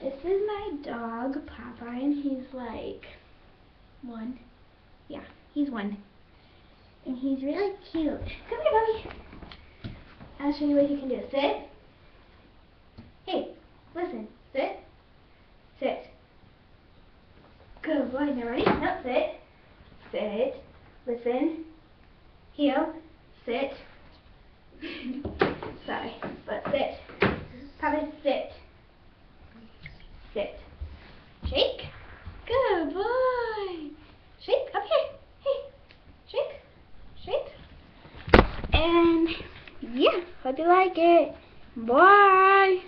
This is my dog, Popeye, and he's like 1. Yeah, he's 1. And he's really cute. Come here, Bobby. I'll show you what he can do. Sit. Hey, listen. Sit. Sit. Good boy. Now ready? No, sit. Sit. Listen. Heel. Sit. Sorry, but sit. Popeye, sit. Sit. Shake. Good boy. Shake. Up here. Hey. Shake. Shake. And yeah, hope you like it. Bye.